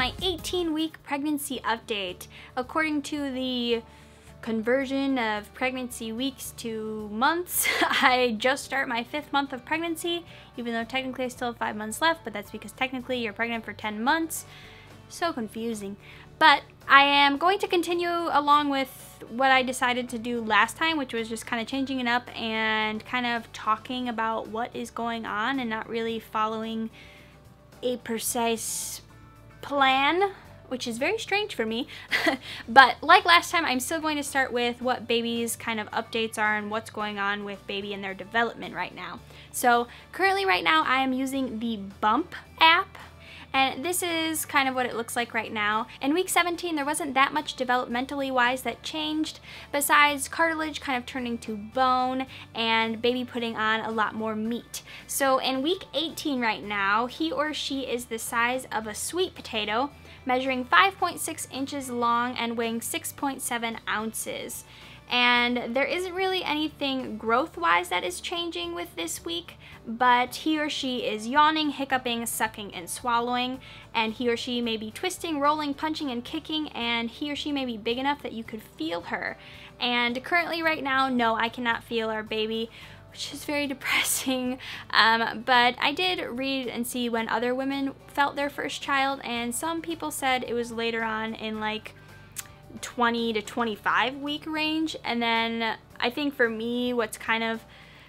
my 18-week pregnancy update. According to the conversion of pregnancy weeks to months, I just start my 5th month of pregnancy, even though technically I still have 5 months left, but that's because technically you're pregnant for 10 months. So confusing. But I am going to continue along with what I decided to do last time, which was just kind of changing it up and kind of talking about what is going on and not really following a precise plan, which is very strange for me. But like last time, I'm still going to start with what baby's kind of updates are and what's going on with baby and their development right now. So currently right now I am using the Bump app, and this is kind of what it looks like right now. In week 17, there wasn't that much developmentally wise that changed, besides cartilage kind of turning to bone and baby putting on a lot more meat. So in week 18 right now, he or she is the size of a sweet potato, measuring 5.6 inches long and weighing 6.7 ounces. And there isn't really anything growth-wise that is changing with this week, but he or she is yawning, hiccuping, sucking, and swallowing, and he or she may be twisting, rolling, punching, and kicking, and he or she may be big enough that you could feel her. And currently right now, no, I cannot feel our baby, which is very depressing, but I did read and see when other women felt their first child, and some people said it was later on in like 20 to 25 week range. And then I think for me, what's kind of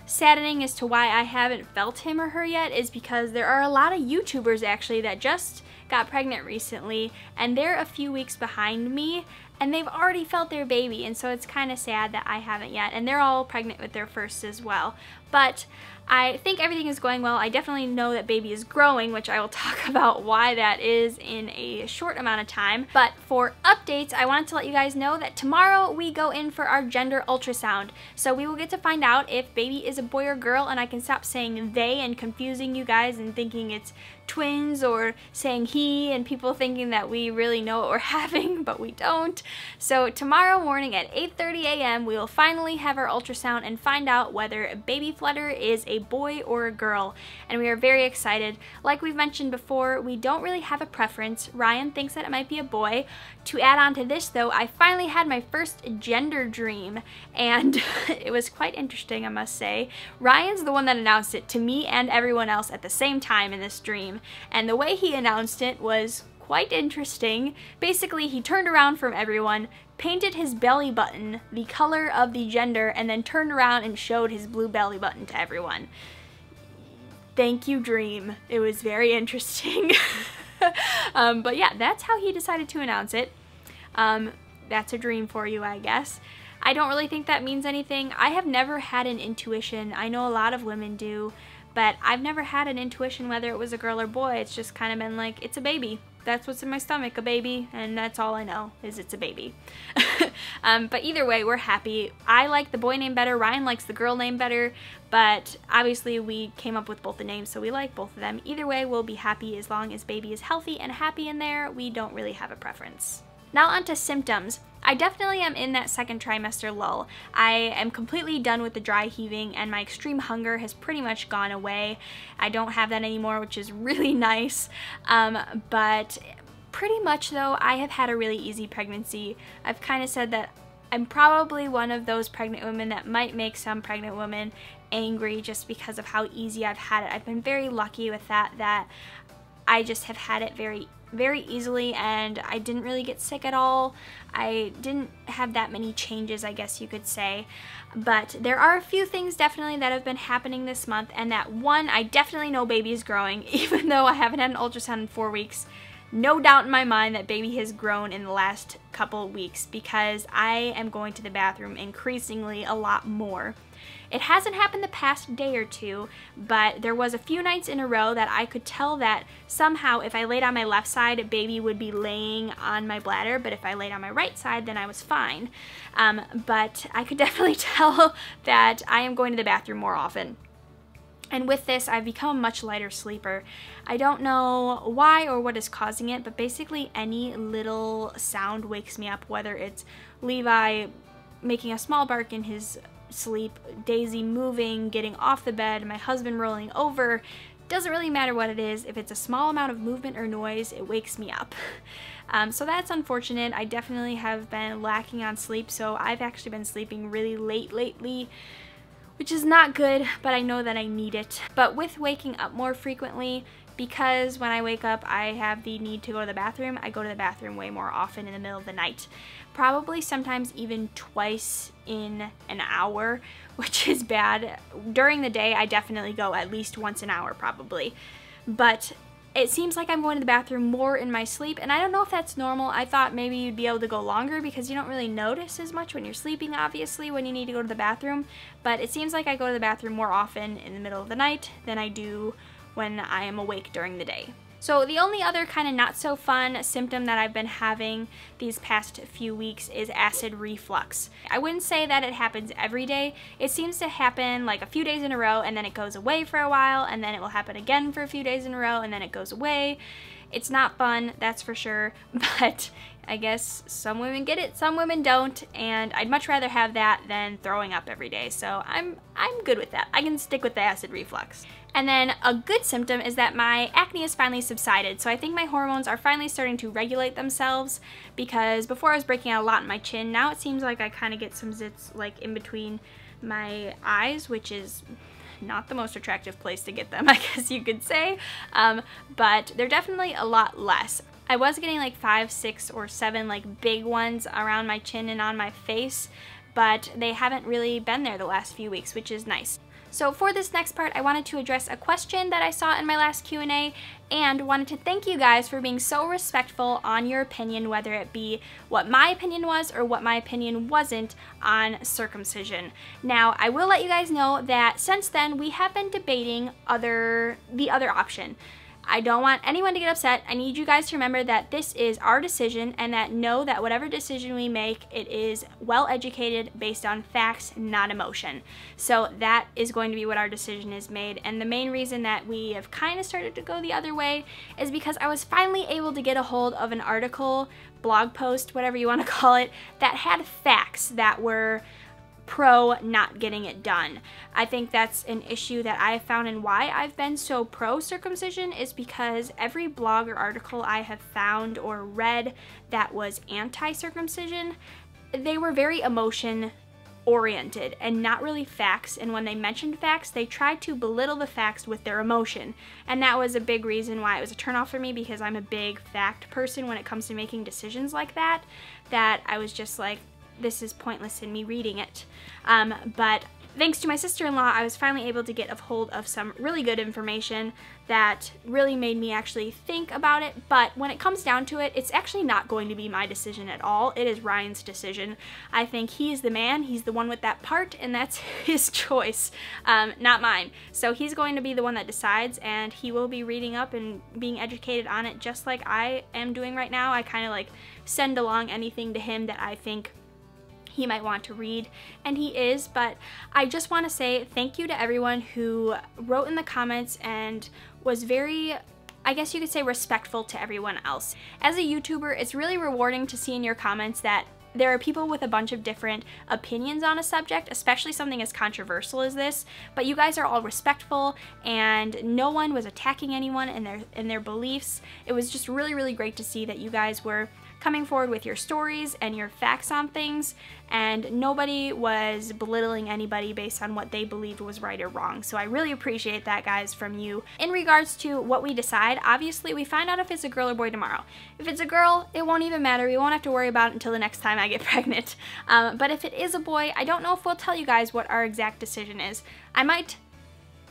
saddening as to why I haven't felt him or her yet is because there are a lot of YouTubers actually that just got pregnant recently, and they're a few weeks behind me, and they've already felt their baby, and so it's kind of sad that I haven't yet, and they're all pregnant with their first as well. But I think everything is going well. I definitely know that baby is growing, which I will talk about why that is in a short amount of time. But for updates, I wanted to let you guys know that tomorrow we go in for our gender ultrasound. So we will get to find out if baby is a boy or girl, and I can stop saying they and confusing you guys and thinking it's twins, or saying he and people thinking that we really know what we're having, but we don't. So tomorrow morning at 8:30 a.m. we will finally have our ultrasound and find out whether baby Pflederer is a boy or a girl, and we are very excited. Like we've mentioned before, we don't really have a preference. Ryan thinks that it might be a boy. To add on to this though, I finally had my first gender dream, and it was quite interesting, I must say. Ryan's the one that announced it to me and everyone else at the same time in this dream, and the way he announced it was quite interesting. Basically, he turned around from everyone, painted his belly button the color of the gender, and then turned around and showed his blue belly button to everyone. Thank you, dream. It was very interesting. But yeah, that's how he decided to announce it. That's a dream for you, I guess. I don't really think that means anything. I have never had an intuition. I know a lot of women do, but I've never had an intuition whether it was a girl or boy. It's just kind of been like, it's a baby. That's what's in my stomach, a baby, and that's all I know, is it's a baby. But either way, we're happy. I like the boy name better, Ryan likes the girl name better, but obviously we came up with both the names, so we like both of them. Either way, we'll be happy as long as baby is healthy and happy in there. We don't really have a preference. Now on to symptoms. I definitely am in that second trimester lull. I am completely done with the dry heaving, and my extreme hunger has pretty much gone away. I don't have that anymore, which is really nice. But pretty much though, I have had a really easy pregnancy. I've kind of said that I'm probably one of those pregnant women that might make some pregnant women angry just because of how easy I've had it. I've been very lucky with that I just have had it very easily, and I didn't really get sick at all. I didn't have that many changes, I guess you could say. But there are a few things definitely that have been happening this month, and that one, I definitely know baby is growing, even though I haven't had an ultrasound in 4 weeks. No doubt in my mind that baby has grown in the last couple weeks, because I am going to the bathroom increasingly a lot more. It hasn't happened the past day or two, but there was a few nights in a row that I could tell that somehow if I laid on my left side, baby would be laying on my bladder, but if I laid on my right side, then I was fine. But I could definitely tell that I am going to the bathroom more often. And with this, I've become a much lighter sleeper. I don't know why or what is causing it, but basically any little sound wakes me up, whether it's Levi making a small bark in his sleep, Daisy moving, getting off the bed, my husband rolling over. doesn't really matter what it is. If it's a small amount of movement or noise, it wakes me up. So that's unfortunate. I definitely have been lacking on sleep, so I've actually been sleeping really late lately, which is not good, but I know that I need it. But with waking up more frequently, because when I wake up I have the need to go to the bathroom, I go to the bathroom way more often in the middle of the night. Probably sometimes even twice in an hour, which is bad. During the day I definitely go at least once an hour probably. But it seems like I'm going to the bathroom more in my sleep, and I don't know if that's normal. I thought maybe you'd be able to go longer because you don't really notice as much when you're sleeping, obviously, when you need to go to the bathroom. But it seems like I go to the bathroom more often in the middle of the night than I do when I am awake during the day. So the only other kind of not so fun symptom that I've been having these past few weeks is acid reflux. I wouldn't say that it happens every day. It seems to happen like a few days in a row and then it goes away for a while, and then it will happen again for a few days in a row and then it goes away. It's not fun, that's for sure, but I guess some women get it, some women don't, and I'd much rather have that than throwing up every day, so I'm good with that. I can stick with the acid reflux. And then a good symptom is that my acne has finally subsided, so I think my hormones are finally starting to regulate themselves, because before I was breaking out a lot in my chin. Now it seems like I kind of get some zits like in between my eyes, which is not the most attractive place to get them, I guess you could say, but they're definitely a lot less. I was getting like 5, 6, or 7 like big ones around my chin and on my face, but they haven't really been there the last few weeks, which is nice. So for this next part, I wanted to address a question that I saw in my last Q&A, and wanted to thank you guys for being so respectful on your opinion, whether it be what my opinion was or what my opinion wasn't on circumcision. Now, I will let you guys know that since then, we have been debating the other option. I don't want anyone to get upset. I need you guys to remember that this is our decision, and that know that whatever decision we make, it is well educated based on facts, not emotion. So that is going to be what our decision is made. And the main reason that we have kind of started to go the other way is because I was finally able to get a hold of an article, blog post, whatever you want to call it, that had facts that were pro not getting it done. I think that's an issue that I found, and why I've been so pro circumcision is because every blog or article I have found or read that was anti-circumcision, they were very emotion oriented and not really facts, and when they mentioned facts, they tried to belittle the facts with their emotion, and that was a big reason why it was a turnoff for me, because I'm a big fact person when it comes to making decisions like that I was just like, this is pointless in me reading it. But thanks to my sister-in-law, I was finally able to get a hold of some really good information that really made me actually think about it. But when it comes down to it, it's actually not going to be my decision at all. It is Ryan's decision. I think he's the man, he's the one with that part, and that's his choice, not mine. So he's going to be the one that decides, and he will be reading up and being educated on it just like I am doing right now. I kind of like send along anything to him that I think he might want to read, and he is. But I just want to say thank you to everyone who wrote in the comments and was very, I guess you could say, respectful to everyone else. As a YouTuber, it's really rewarding to see in your comments that there are people with a bunch of different opinions on a subject, especially something as controversial as this, but you guys are all respectful and no one was attacking anyone in their beliefs. It was just really, really great to see that you guys were coming forward with your stories and your facts on things, and nobody was belittling anybody based on what they believed was right or wrong. So I really appreciate that, guys, from you. In regards to what we decide, obviously we find out if it's a girl or boy tomorrow. If it's a girl, it won't even matter. We won't have to worry about it until the next time I get pregnant. But if it is a boy, I don't know if we'll tell you guys what our exact decision is. I might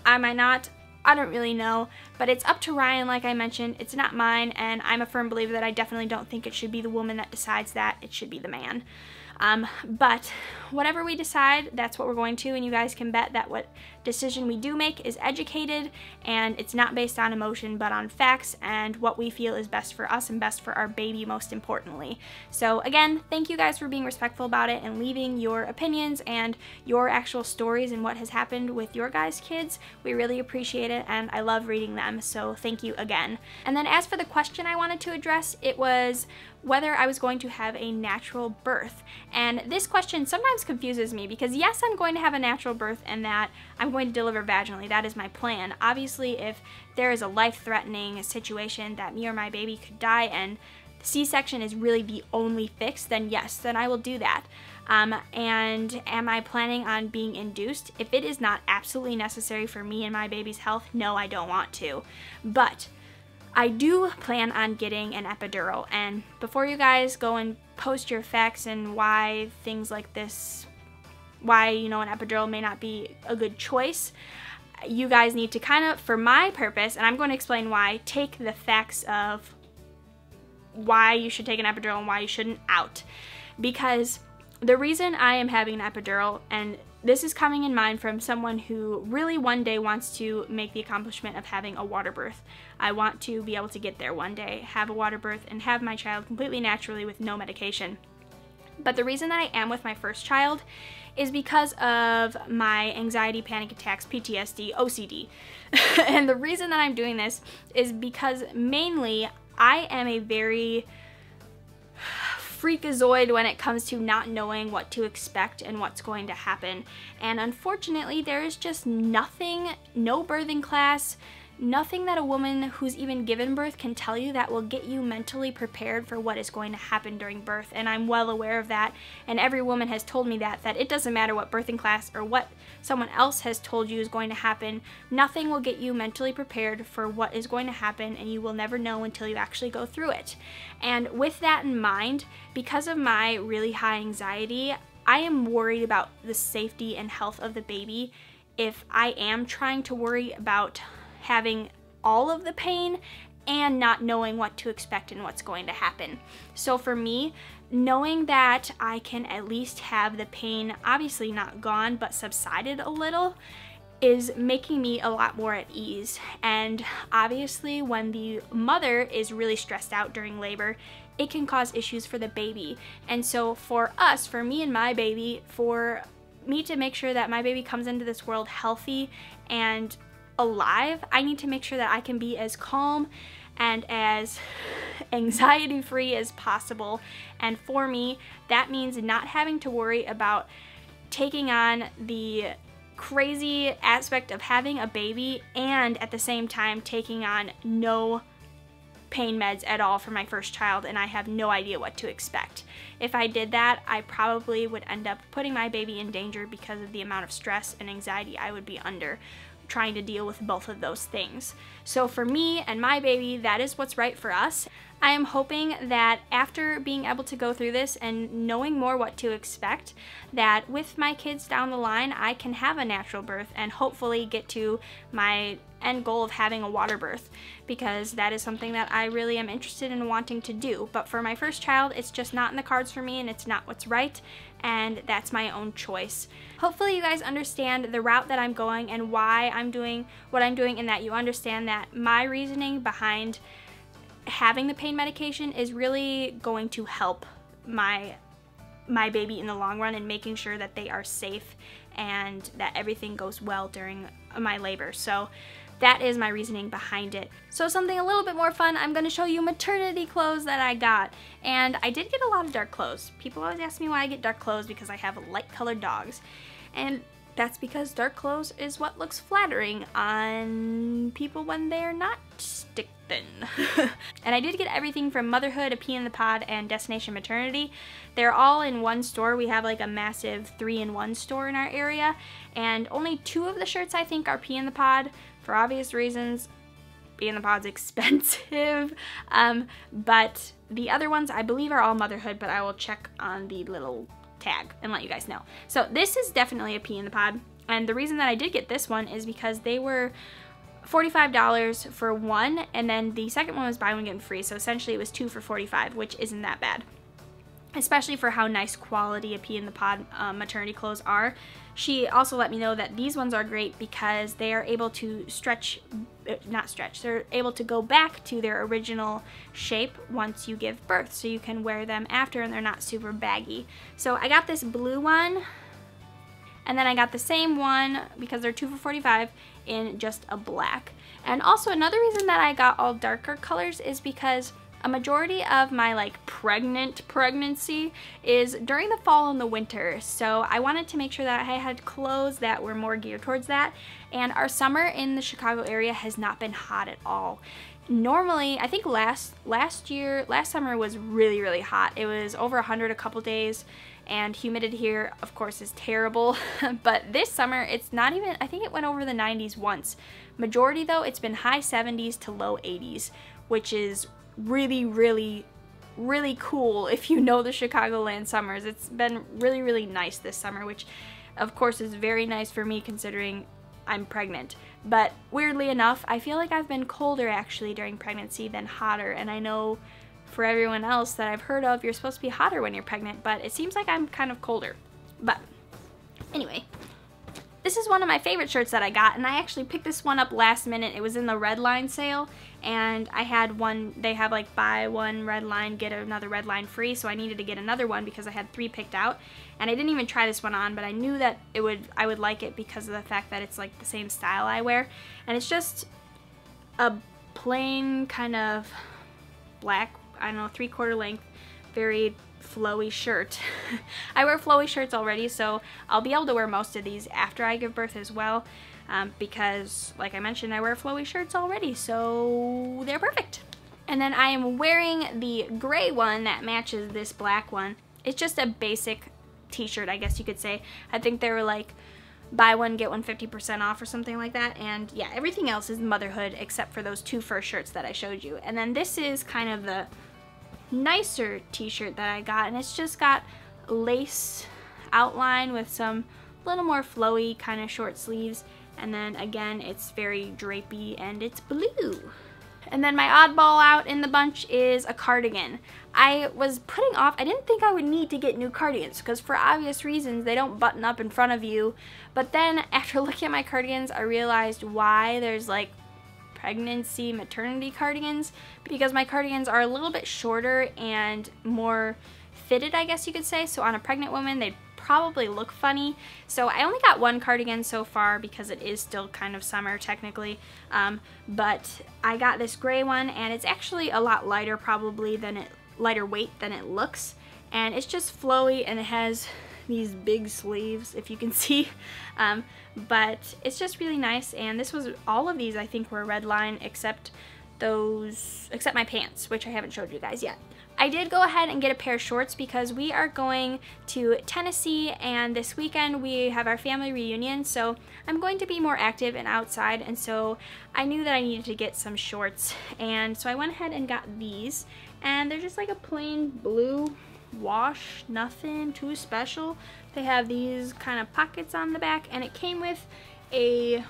not. I don't really know, but it's up to Ryan, like I mentioned. It's not mine, and I'm a firm believer that I definitely don't think it should be the woman that decides that. It should be the man. But whatever we decide, that's what we're going to, and you guys can bet that what decision we do make is educated, and it's not based on emotion, but on facts and what we feel is best for us and best for our baby, most importantly. So again, thank you guys for being respectful about it and leaving your opinions and your actual stories and what has happened with your guys' kids. We really appreciate it, and I love reading them, so thank you again. And then as for the question I wanted to address, it was, whether I was going to have a natural birth. And this question sometimes confuses me because yes, I'm going to have a natural birth and that I'm going to deliver vaginally. That is my plan. Obviously, if there is a life-threatening situation that me or my baby could die and C-section is really the only fix, then yes, then I will do that. And am I planning on being induced? If it is not absolutely necessary for me and my baby's health, no, I don't want to. But I do plan on getting an epidural, and before you guys go and post your facts and why things like this, why, you know, an epidural may not be a good choice, you guys need to kind of, for my purpose, and I'm going to explain why, take the facts of why you should take an epidural and why you shouldn't out. Because the reason I am having an epidural, and this is coming in mind from someone who really one day wants to make the accomplishment of having a water birth. I want to be able to get there one day, have a water birth, and have my child completely naturally with no medication. But the reason that I am with my first child is because of my anxiety, panic attacks, PTSD, OCD. And the reason that I'm doing this is because mainly I am a very freakazoid when it comes to not knowing what to expect and what's going to happen. And unfortunately, there is just nothing, no birthing class, nothing that a woman who's even given birth can tell you that will get you mentally prepared for what is going to happen during birth. And I'm well aware of that, and every woman has told me that it doesn't matter what birthing class or what someone else has told you is going to happen, nothing will get you mentally prepared for what is going to happen, and you will never know until you actually go through it. And with that in mind, because of my really high anxiety, I am worried about the safety and health of the baby if I am trying to worry about having all of the pain and not knowing what to expect and what's going to happen. So for me, knowing that I can at least have the pain, obviously not gone, but subsided a little, is making me a lot more at ease. And obviously when the mother is really stressed out during labor, it can cause issues for the baby. And so for us, for me and my baby, for me to make sure that my baby comes into this world healthy and alive, I need to make sure that I can be as calm and as anxiety-free as possible. And for me, that means not having to worry about taking on the crazy aspect of having a baby and at the same time taking on no pain meds at all for my first child, and I have no idea what to expect. If I did that, I probably would end up putting my baby in danger because of the amount of stress and anxiety I would be under trying to deal with both of those things. So for me and my baby, that is what's right for us. I am hoping that after being able to go through this and knowing more what to expect, that with my kids down the line, I can have a natural birth and hopefully get to my end goal of having a water birth, because that is something that I really am interested in wanting to do. But for my first child, it's just not in the cards for me, and it's not what's right, and that's my own choice. Hopefully you guys understand the route that I'm going and why I'm doing what I'm doing, and that you understand that my reasoning behind having the pain medication is really going to help my baby in the long run, and making sure that they are safe and that everything goes well during my labor. So that is my reasoning behind it. So something a little bit more fun, I'm going to show you maternity clothes that I got. And I did get a lot of dark clothes. People always ask me why I get dark clothes, because I have light colored dogs. And that's because dark clothes is what looks flattering on people when they're not stick thin. And I did get everything from Motherhood, A Pea in the Pod, and Destination Maternity. They're all in one store. We have like a massive 3-in-1 store in our area, and only 2 of the shirts I think are Pea in the Pod, for obvious reasons. Pea in the Pod's expensive, but the other ones I believe are all Motherhood, but I will check on the little tag and let you guys know. So this is definitely a Pea in the Pod, and the reason that I did get this one is because they were $45 for one, and then the second one was buy one get one free, so essentially it was 2 for $45, which isn't that bad, especially for how nice quality a Pea in the Pod maternity clothes are. She also let me know that these ones are great because they are able to they're able to go back to their original shape once you give birth, so you can wear them after and they're not super baggy. So I got this blue one, and then I got the same one because they're 2 for $45 in just a black. And also another reason that I got all darker colors is because A majority of my like pregnancy is during the fall and the winter, so I wanted to make sure that I had clothes that were more geared towards that. And our summer in the Chicago area has not been hot at all. Normally, I think last summer was really hot. It was over 100 a couple days, and humidity here of course is terrible. But this summer it's not even, I think it went over the 90s once. Majority though, it's been high 70s to low 80s, which is really cool if you know the Chicagoland summers. It's been really nice this summer, which of course is very nice for me considering I'm pregnant. But weirdly enough, I feel like I've been colder actually during pregnancy than hotter, and I know for everyone else that I've heard of, you're supposed to be hotter when you're pregnant, but it seems like I'm kind of colder. But anyway, this is one of my favorite shirts that I got, and I actually picked this one up last minute. It was in the redline sale, and I had one, they have like buy one redline, get another redline free, so I needed to get another one because I had 3 picked out. And I didn't even try this one on, but I knew that I would like it because of the fact that it's like the same style I wear. And it's just a plain kind of black, I don't know, 3/4 length, very flowy shirt. I wear flowy shirts already, so I'll be able to wear most of these after I give birth as well, because like I mentioned, I wear flowy shirts already, so they're perfect. And then I am wearing the gray one that matches this black one. It's just a basic t-shirt, I guess you could say. I think they were like buy one get one 50% off or something like that. And yeah, everything else is motherhood except for those 2 first shirts that I showed you. And then this is kind of the nicer t-shirt that I got, and it's just got lace outline with some little more flowy kind of short sleeves, and then again it's very drapey and it's blue. And then my oddball out in the bunch is a cardigan. I was putting off, I didn't think I would need to get new cardigans because for obvious reasons they don't button up in front of you, but then after looking at my cardigans I realized why there's like pregnancy, maternity cardigans, because my cardigans are a little bit shorter and more fitted, I guess you could say, so on a pregnant woman they'd probably look funny. So I only got 1 cardigan so far because it is still kind of summer technically, but I got this gray one, and it's actually a lot lighter probably than lighter weight than it looks, and it's just flowy and it has these big sleeves if you can see, but it's just really nice. And this was, all of these I think were redline except my pants, which I haven't showed you guys yet. I did go ahead and get a pair of shorts because we are going to Tennessee, and this weekend we have our family reunion, so I'm going to be more active and outside, and so I knew that I needed to get some shorts, and so I went ahead and got these, and they're just like a plain blue wash, nothing too special. They have these kind of pockets on the back, and it came with a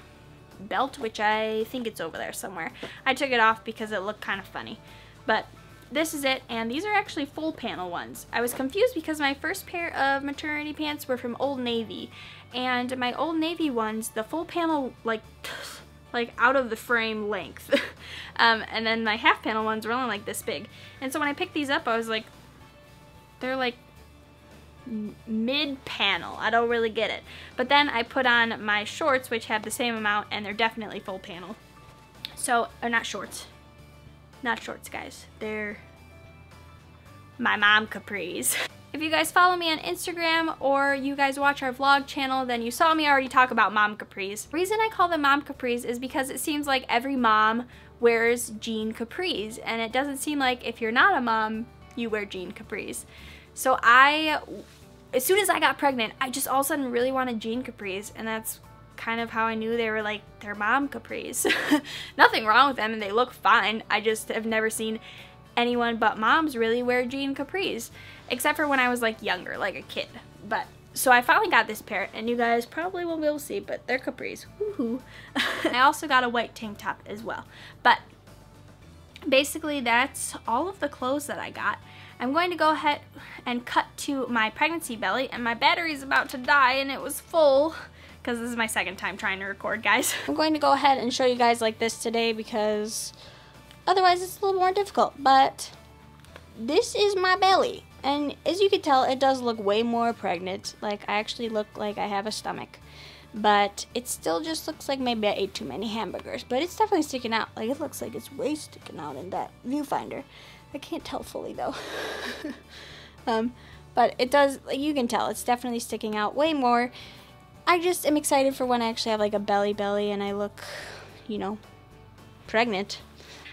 belt, which I think it's over there somewhere. I took it off because it looked kind of funny, but this is it, and these are actually full panel ones. I was confused because my first pair of maternity pants were from Old Navy, and my Old Navy ones, the full panel like out of the frame length, and then my half panel ones were only like this big. And so when I picked these up I was like, they're like mid panel, I don't really get it. But then I put on my shorts, which have the same amount, and they're definitely full panel. So, or not shorts guys, they're my mom capris. If you guys follow me on Instagram or you guys watch our vlog channel, then you saw me already talk about mom capris. The reason I call them mom capris is because it seems like every mom wears jean capris, and it doesn't seem like if you're not a mom you wear jean capris. So as soon as I got pregnant, I just all of a sudden really wanted jean capris, and that's kind of how I knew they were like their mom capris. Nothing wrong with them and they look fine. I just have never seen anyone but moms really wear jean capris, except for when I was like younger, like a kid. But so I finally got this pair, and you guys probably won't be able to see, but they're capris. Woohoo. I also got a white tank top as well. But basically that's all of the clothes that I got. I'm going to go ahead and cut to my pregnancy belly, and my battery's about to die and it was full because this is my second time trying to record, guys. I'm going to go ahead and show you guys like this today because otherwise it's a little more difficult, but this is my belly, and as you can tell it does look way more pregnant. Like I actually look like I have a stomach, but it still just looks like maybe I ate too many hamburgers, but it's definitely sticking out. Like it looks like it's way sticking out in that viewfinder. I can't tell fully though. But it does, you can tell, it's definitely sticking out way more. I just am excited for when I actually have like a belly and I look, you know, pregnant.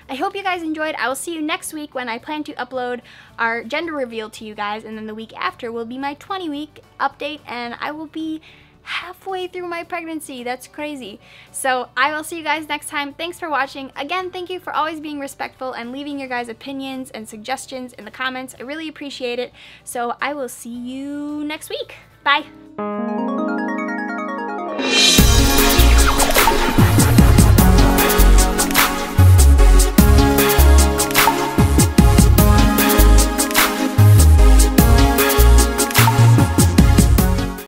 I hope you guys enjoyed. I will see you next week when I plan to upload our gender reveal to you guys, and then the week after will be my 20-week update, and I will be halfway through my pregnancy. That's crazy. So I will see you guys next time. Thanks for watching. Again, thank you for always being respectful and leaving your guys' opinions and suggestions in the comments. I really appreciate it. So I will see you next week. Bye.